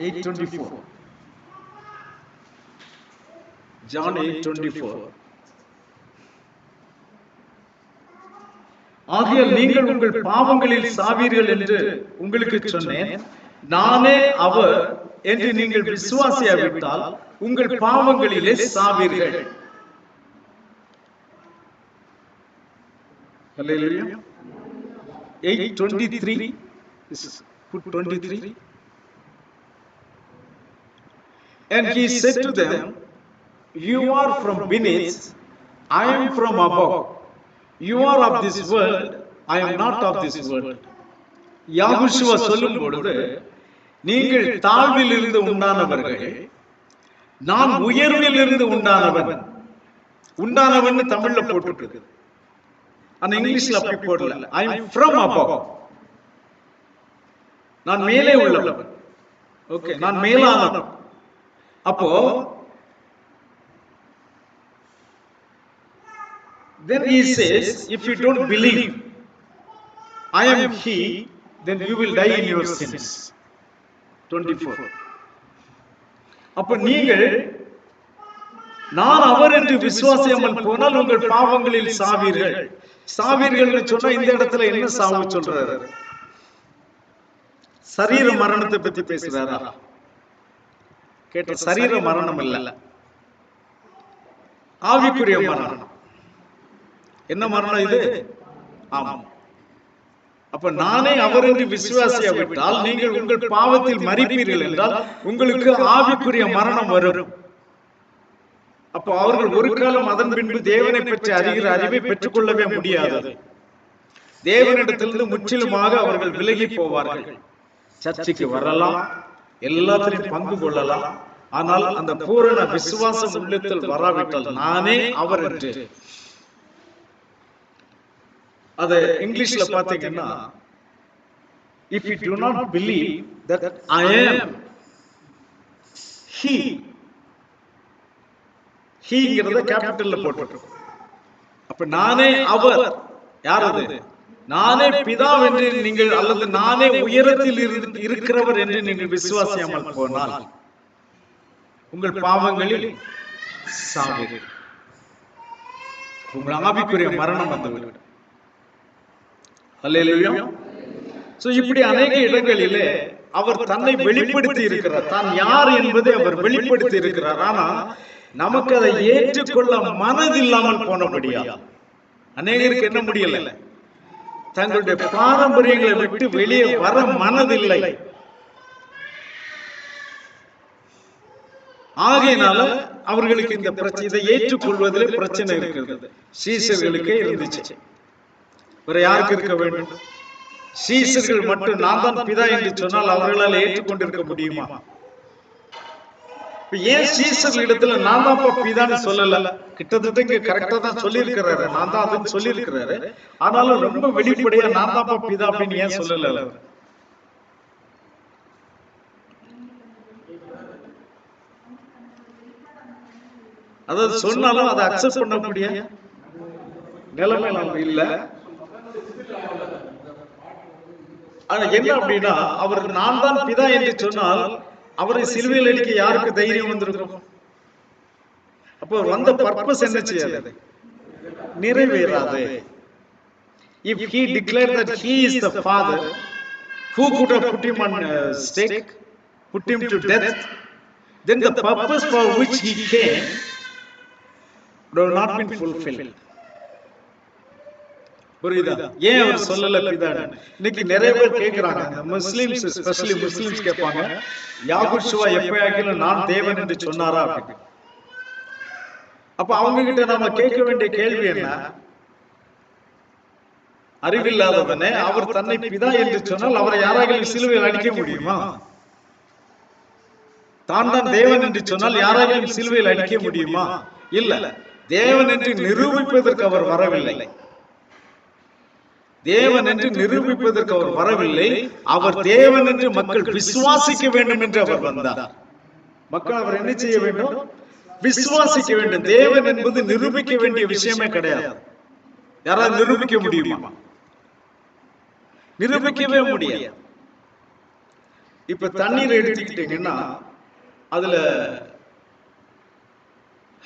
Speaker 1: 8:24. John 8:24. ஆகையால் நீங்கள் உங்கள் பாவங்களில் சாவீர்கள் என்று உங்களுக்கு சொன்னேன். நானே அவர் என்று நீங்கள் விசுவாசியாவிட்டால் உங்கள் பாவங்களிலே சாவீர்கள். Hallelujah. 8:23. Put 23. And he said to them, you are from beneath, I am from above. You are of this world, I am not of this world. யாகுஷுவா சொல்லும் பொழுது, நீங்கள் தாழ்வில் இருந்து உண்டானவர்கள், நான் உயர்வில் இருந்து உண்டானவன். உண்டானவன் தமிழ்ல போட்டுருக்கு, ஆனா இங்கிலீஷ்ல அப்படி போடல. I am from above. நான் மேலே உள்ளவன். ஓகே, நான் மேலானவன். அப்போ then he says, if you don't believe I am he, then you will die in your sins. 24. அப்ப நீங்கள் நான் அவர் என்று விசுவாசியாமல் போனால் உங்கள் பாவங்களில் சாவீர்கள். சாவீர்கள் சொன்னா இந்த இடத்துல என்ன சாவு சொல்றாரு? சரீர மரணத்தை பத்தி பேசுறாரா? கேட்ட, சரீர மரணம் இல்ல, ஆவிக்குரிய மரணம். என்ன மரணம் இது? ஆமாம். அப்ப நானே அவர் என்று விசுவாசியாவிட்டால் நீங்கள் உங்கள் பாவத்தில் மரிப்பீர்கள் என்றால் உங்களுக்கு ஆவிக்குரிய மரணம் வரும். அப்போ அவர்கள் ஒரு காலம் அதன் பின்பு தேவனை பற்றி அறிகிற அறிவை பெற்றுக் கொள்ளவே முடியாது. தேவனிடத்திலிருந்து முற்றிலுமாக அவர்கள் விலகி போவார்கள். சர்ச்சைக்கு வரலாம், எல்லாத்திலையும் பங்கு கொள்ளலாம், ஆனால் அந்த பூரண விசுவாசம் உள்ளத்தில் வராவிட்டால் நானே அவர் என்று. அத இங்கிலீஷ்ல பாத்தீங்கன்னா, if you do not believe that I am he, ஹீங்கிறத கேபிட்டல்ல போட்டுருக்கும். அப்ப நானே அவர், யார் அது? நானே பிதா என்று நீங்கள், அல்லது நானே உயரத்தில் இருக்கிறவர் என்று நீங்கள் விசுவாசியாமல் போனால் உங்கள் பாவங்களில் சாவீர்கள். உங்கள் ஆவிக்குரிய மரணம் வந்துவிடும். அல்லேலூயா. சோ இப்படி அநேக இடங்களிலே அவர் தன்னை வெளிப்படுத்தி இருக்கிறார். தான் யார் என்பதை அவர் வெளிப்படுத்தி இருக்கிறார். ஆனா நமக்கு அதை ஏற்றுக்கொள்ள மனதில்லாமல் போனபடியா அநேகருக்கு என்ன முடியல, தங்களுடைய பாரம்பரியங்களை விட்டு வெளியே வர மனதில்லை. ஆகையினால அவர்களுக்கு இந்த பிரச்சனை, இதை ஏற்றுக்கொள்வதில் பிரச்சனை இருக்கிறது. சீசர்களுக்கே இருந்துச்சு, வேற யாருக்கு இருக்க வேண்டும்? சீசர்கள் மட்டும் நான் தான் பிதா என்று சொன்னால் அவர்களால் ஏற்றுக்கொண்டிருக்க முடியுமா? ஏன் சீசர்கள் இடத்துல நான் தான் பிதான்னு சொல்லல? கிட்டத்தட்ட இங்க கரெக்டா தான் சொல்லி இருக்கிறாரு, நான் தான் அதுன்னு சொல்லி இருக்கிறாரு. ஆனாலும் ரொம்ப வெளிப்படையா நான் தான் பிதா அப்படின்னு ஏன் சொல்லல? அதாவது சொன்னாலும் அதை அக்செப்ட் பண்ணக்கூடிய நிலைமை நம்ம இல்ல. ஆனா என்ன அப்படின்னா, அவர் நான் தான் பிதா என்று சொன்னால் அவரை சிலுவையில் அடிக்க யாருக்கு தைரியம் வந்திருக்கும்? அப்போ வந்த பர்பஸ் என்ன செய்யாது? நிறைவேறாது. If he declared that he is the father, who could have put him on stake, put him to death? Then the purpose for which he came would have not been fulfilled. புரியுதா? ஏன் அவர் சொல்லல பிதான்னு? இன்னைக்கு நிறைய பேர் கேட்கிறாங்க, Muslims, specially Muslims கேட்பாங்க, யாகுஷுவா எப்பயாகிலும் நான் தேவன் என்று சொன்னாரா அப்படின்னு. அப்ப அவங்க கிட்ட நாம கேட்க வேண்டிய கேள்வி என்ன? அறிவில்லாதவனே, அவர் தன்னை பிதா என்று சொன்னால் அவரை யாராவது சிலுவையில் அடிக்க முடியுமா? தான் தான் தேவன் என்று சொன்னால் யாராவது சிலுவையில் அடிக்க முடியுமா? இல்ல. தேவன் என்று நிரூபிப்பதற்கு அவர் வரவில்லை. தேவன் என்று நிரூபிப்பதற்கு அவர் வரவில்லை. அவர் தேவன் என்று மக்கள் விசுவாசிக்க வேண்டும் என்று அவர் வந்தார். மக்கள் அவர் என்ன செய்ய வேண்டும்? விசுவாசிக்க வேண்டும். தேவன் என்பது நிரூபிக்க வேண்டிய விஷயமே கிடையாது. யாராவது நிரூபிக்க முடியுமா? நிரூபிக்கவே முடியாது. இப்ப தண்ணீர் எடுத்துக்கிட்டீங்கன்னா அதுல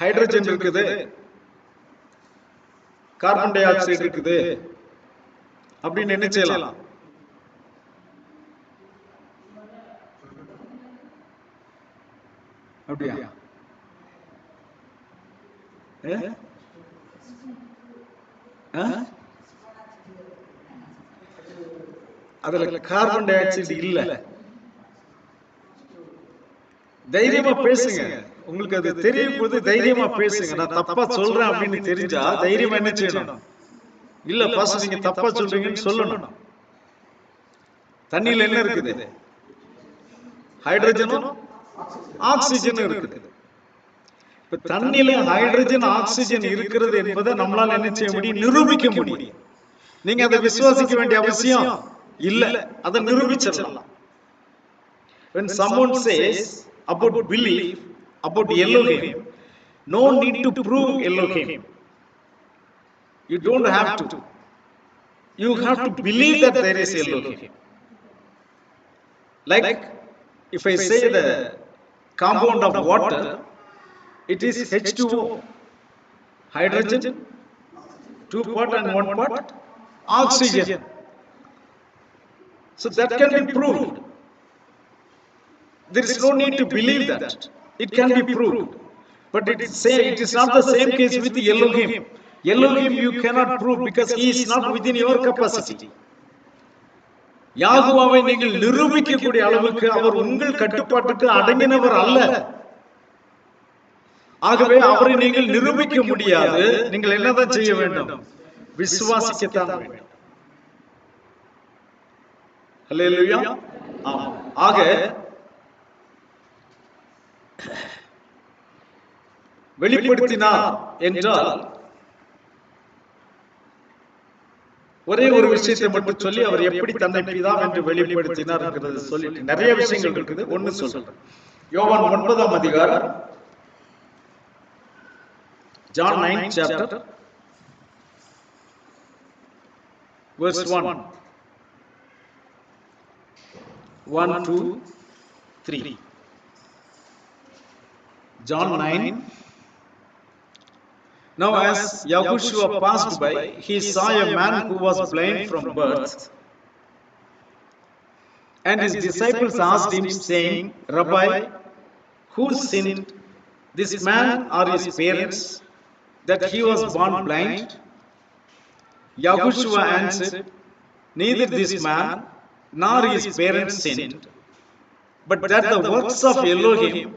Speaker 1: ஹைட்ரஜன் இருக்குது, கார்பன் டை ஆக்சைடு இருக்குது அப்படின்னு என்ன செய்யலாம்? அப்படியா? அதுல கார்பன் டை ஆக்சைடு இல்ல. தைரியமா பேசுங்க. உங்களுக்கு அது தெரியும் போது தைரியமா பேசுங்க. நான் தப்பா சொல்றேன் அப்படின்னு தெரிஞ்சா தைரியமா என்ன செய்யணும்? இல்ல பாஸ்டர் நீங்க தப்பா சொல்றீங்கன்னு சொல்லணும். தண்ணியில என்ன இருக்குது? ஹைட்ரஜனும் ஆக்சிஜனும் இருக்குது. இப்ப தண்ணியில ஹைட்ரஜன் ஆக்சிஜன் இருக்கிறது என்பதை நம்மளால என்ன செய்ய முடியும்? நிரூபிக்க முடியும். நீங்க அதை விசுவாசிக்க வேண்டிய அவசியம் இல்ல, அதை நிரூபிச்சிடலாம். When someone says about belief about Elohim, no need to prove Elohim. You don't have to. You have to believe that there is Elohim. Like if I say the compound of water, it is H2O, hydrogen, 2 part and 1 part oxygen. So that can be proved. There is no need to believe that. It can be proved. But it is not the same case with Elohim. Elohim you cannot prove because he is not within your capacity. யாகுவாவை நீங்கள் நிரூபிக்கக்கூடிய அளவுக்கு அவர் உங்கள் கட்டுப்பாட்டுக்கு அடங்கினவர் அல்ல. ஆகவே அவரை நீங்கள் நிரூபிக்க முடியாது. நீங்கள் என்னதான் செய்ய வேண்டும்? விசுவாசிக்கத்தான் வேண்டும். அல்லேலூயா. ஆக வெளிப்படுத்தினார் என்றால் ஒரே ஒரு விஷயத்தை மட்டும் சொல்லி அவர் எப்படி தன்னை பிதா என்று வெளிப்படுத்தினார் என்கிறது சொல்லிட்டு நிறைய விஷயங்கள் இருக்குது. ஒன்னு சொல்றேன். யோவான் 9ஆம் அதிகாரம், John 9th chapter verse 1, 1, 2, 3. John 9. Now as Yahushua passed by, he saw a man who was blind from birth. And his disciples asked him, saying, Rabbi, who sinned, this man or his parents, that he was born blind? Yahushua answered, neither this man nor his parents sinned, but that the works of Elohim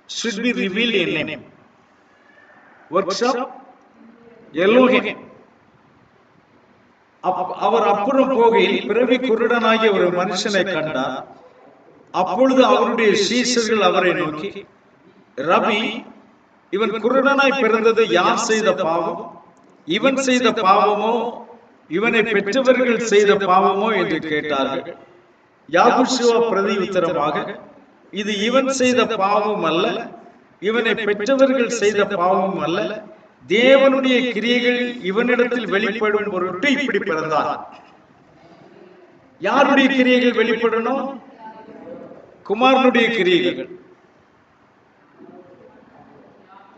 Speaker 1: should be revealed in him. Works of Elohim. அவர் அப்புறம் போகையில் பிறவி குருடனாகிய ஒரு மனுஷனை கண்டார். அப்பொழுது அவருடைய சீஷர்கள் அவரை நோக்கி, ரபி, இவன் குருடனாய் பிறந்தது யார் செய்த பாவம்? இவன் செய்த பாவமோ இவனை பெற்றவர்கள் செய்த பாவமோ என்று கேட்டார்கள். யாகுஷுவா பிரதி உத்தரமாக, இது இவன் செய்த பாவம் அல்ல, இவனை பெற்றவர்கள் செய்த பாவம் அல்ல, தேவனுடைய கிரியைகள் இவனிடத்தில் வெளிப்படும் பொருட்டு இப்படி பிறந்தான். யாருடைய கிரியைகள் வெளிப்படணும்? குமாரனுடைய கிரியைகள்.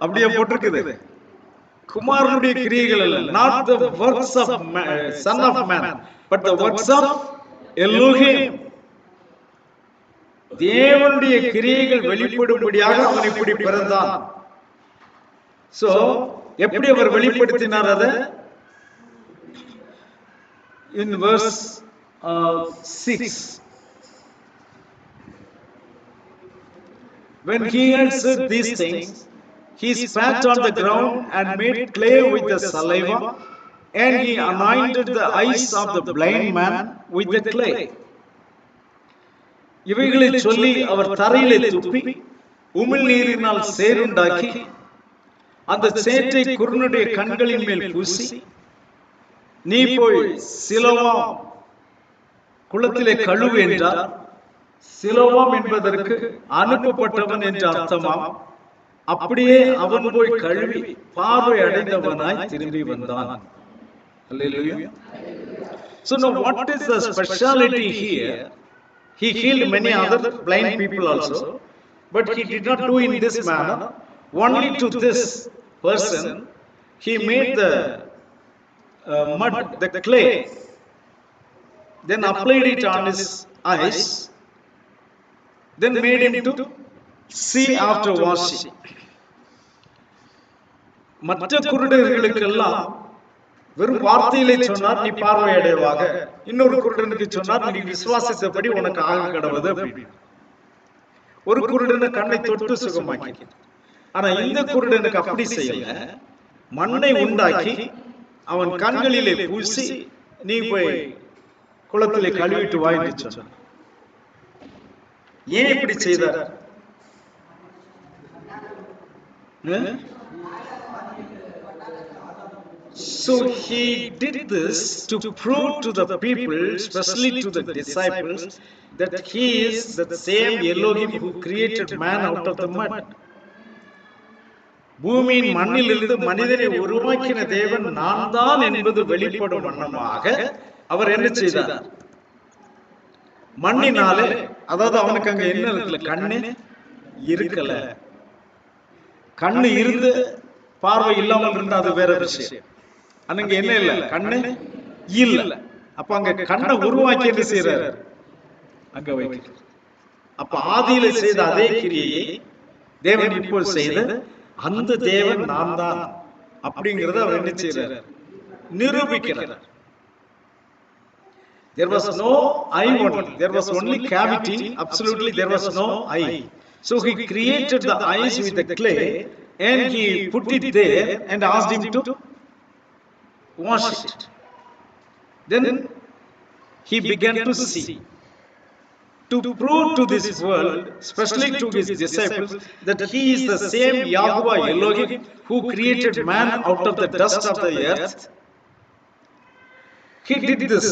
Speaker 1: அப்படியே போட்டிருக்குது. குமாரனுடைய கிரியைகள் அல்ல. Not the works of son of man, but the works of Elohim. தேவனுடைய கிரியைகள் வெளிப்படும்படியாக அவன் இப்படி பிறந்தான். சோ எப்படி அவர் வெளிப்படுத்தினார்? அத in verse 6, when he had said these things, he spat on the ground and made clay with the saliva, and he anointed the eyes of the blind man with the clay. இவைகளை சொல்லி அவர் தரையிலே துப்பி உமிழ் நீரினால் சேறுண்டாக்கி அந்த சேற்றை குருடனுடைய கண்களின் மேல் பூசி, நீ போய் சிலோவாம் குளத்திலே கழுவு என்றார். சிலோவாம் என்பதற்கு அனுப்பப்பட்டவன் என்ற அர்த்தமாம். அப்படியே அவன் போய் கழுவி பார்வை அடைந்தவனாய் திரும்பி வந்தான். Hallelujah. So now what is the speciality here He healed many other blind people also, but he did not do in this manner. Only to this person, he made the mud, the clay, then applied it on his eyes, then made him to see after washing. மற்ற குருடர்களுக்கெல்லாம் வெறும் வார்த்தையிலே சொன்னார், நீ பார்வை அடைவாக. இன்னொரு குருடனுக்கு சொன்னார், நீ விசுவாசித்தபடி உனக்கு ஆக கடவுது அப்படின்னு. ஒரு குருடனை கண்ணை தொட்டு சுகமாக்கி. ஆனா இந்த குருடனுக்கு அப்படி செய்யல. மண்ணை உண்டாக்கி அவன் கண்களிலே பூசி, நீ போய் குளத்திலே கழுவிட்டு வா என்று சொன்னார். ஏன் இப்படி செய்தார்? So he did this to prove to the people, especially to the disciples, that he is the same Elohim who created man out of the mud. பூமியின் மண்ணிலிருந்து மனிதனை உருவாக்கின தேவன் நான் தான் என்பது வெளிப்படும் வண்ணமாக அவர் என்ன செய்தார்? மண்ணினாலே, அதாவது அவனுக்கு அங்க என்ன இருக்குல்ல, கண்ணு இருக்கல. கண்ணு இருந்து பார்வை இல்லாமல் இருந்தா அது வேற விஷயம். அங்க என்ன இல்ல, கண்ணு இல்ல. அப்ப அங்க கண்ணை உருவாக்கி என்ன செய்யறாரு? அங்க வைக்கிறார். அப்ப ஆதியில செய்த அதே கிரியையை தேவன் இப்போ செய்த அந்த தேவன் நான் தான் அப்படிங்கறத அவர் என்ன செய்யறாரு? நிரூபிக்கிறார். There was no eye only. There was only cavity. Absolutely there was no eye. So he created the eyes with the clay and he put it there and asked him to wash it. Then he began to see, to prove to this world, especially to his disciples, that he is the same Yahweh Elohim who created man out of the dust of the earth. He did this.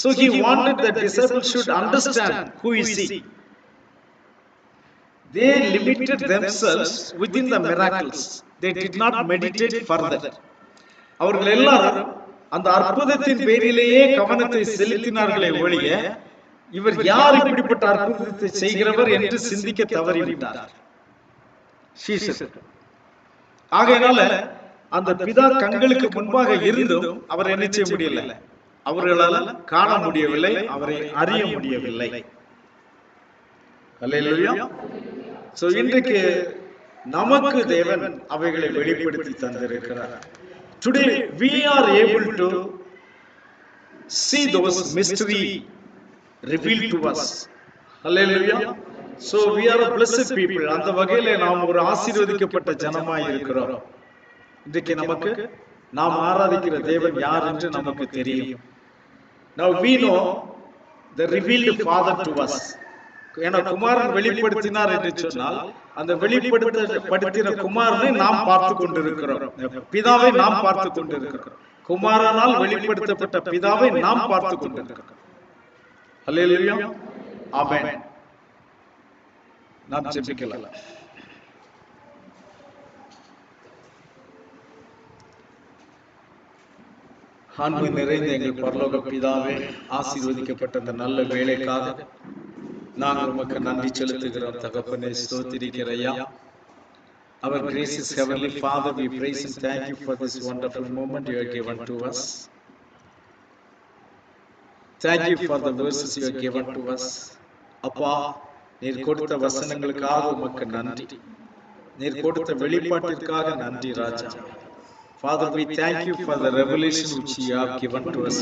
Speaker 1: So he wanted that disciples should understand who is he. They limited themselves within the miracles. They did not meditate further. அவர்கள் எல்லாரும் அந்த அற்புதத்தின் பேரிலேயே கவனத்தை செலுத்தினார்களே ஒழிய, இவர் யார் இப்படிப்பட்ட அற்புதத்தை செய்கிறவர் என்று சிந்திக்க தவறிவிட்டார். ஆகையினால அந்த பிதா கண்களுக்கு முன்பாக இருந்தும் அவர் என்ன செய்ய முடியல, அவர்களால் காண முடியவில்லை, அவரை அறிய முடியவில்லை. அல்லேலூயா. சோ இன்றைக்கு நமக்கு தேவன் அவைகளை வெளிப்படுத்தி தந்திருக்கிறார். Today we are able to see those mystery revealed to us. Hallelujah. So we are a blessed people. அந்த வகையிலே நாம் ஒரு ஆசீர்வதிக்கப்பட்ட ஜனமாய் இருக்கிறோம். இன்றைக்கு நமக்கு நாம் ஆராதிக்கிற தேவன் யார் என்று நமக்கு தெரியும். Now we know the revealed Father to us. ஏன்னா குமாரன் வெளிப்படுத்தினார் என்று சொன்னால் அந்த வெளிப்படுத்தின குமாரனை நாம் பார்த்து கொண்டிருக்கிறோம். பிதாவை நாம் பார்த்து கொண்டிருக்கிறோம். குமாரனால் வெளிப்படுத்தப்பட்ட பிதாவை நாம் பார்த்து கொண்டிருக்கிறோம். அல்லேலூயா. ஆமென். நாம் ஜெபிக்கலாம். அன்பு நிறைந்த எங்கள் பரலோக பிதாவே, ஆசீர்வதிக்கப்பட்ட அந்த நல்ல வேளைக்காக நாங்கள் உமக்கு நன்றி செலுத்துகிறோம். தகப்பனே, ஸ்தோத்திரிக்கிற ஐயா. Our gracious Heavenly Father, we praise and thank you for this wonderful moment you have given to us. Thank you for the verses you have given to us. அப்பா, நீர் கொடுத்த வசனங்களுக்காக உமக்கு நன்றி. நீர் கொடுத்த வெளிப்பாட்டிற்காக நன்றி ராஜா. Father, we thank you for the revelation which you have given to us.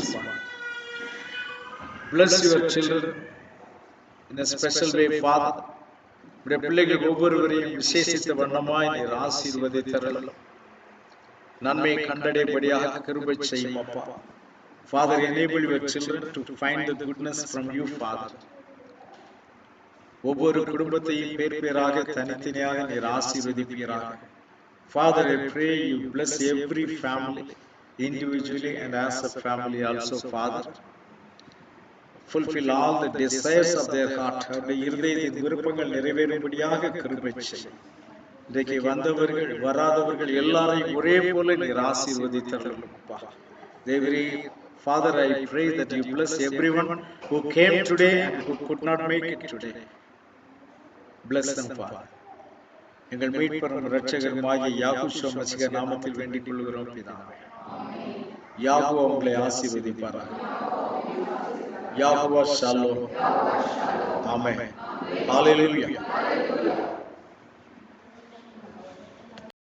Speaker 1: Bless your children in a special way, Father. உடைய பிள்ளைகள் ஒவ்வொருவரையும் விசேஷித்த வண்ணமாய் நீர் ஆசீர்வதித்தருளும். நன்மை கண்டடைபடியாக கிருபை செய்யும் அப்பா. Father, enable your children to find the goodness from you, Father. ஒவ்வொரு குடும்பத்தையும் பேர் பேராக தனித்தனியாக நீர் ஆசீர்வதிப்பீராக. Father, I pray you bless every family individually and as a family also, Father. Fulfill all the desires of their heart. அவருடைய இருதயத்தின் விருப்பங்கள் நிறைவேறும்படியாக கிருபை செய்யும். இன்றைக்கு வந்தவர்கள் வராதவர்கள் எல்லாரையும் ஒரே போல நீர் ஆசீர்வதித்தருளும் அப்பா. தேவரீர் Father, I pray that you bless everyone who came today and who could not make it today. Bless them, Father. எங்கள் மீட்பரும் இரட்சகருமாகிய யாகூஷா மசீஹ் நாமத்தில் வேண்டிக் கொள்கிறோம் பிதாவே. யாகோவா உங்களை ஆசீர்வதிப்பாராக. யாகோவா ஷாலோம். ஆமென். ஹalleluya.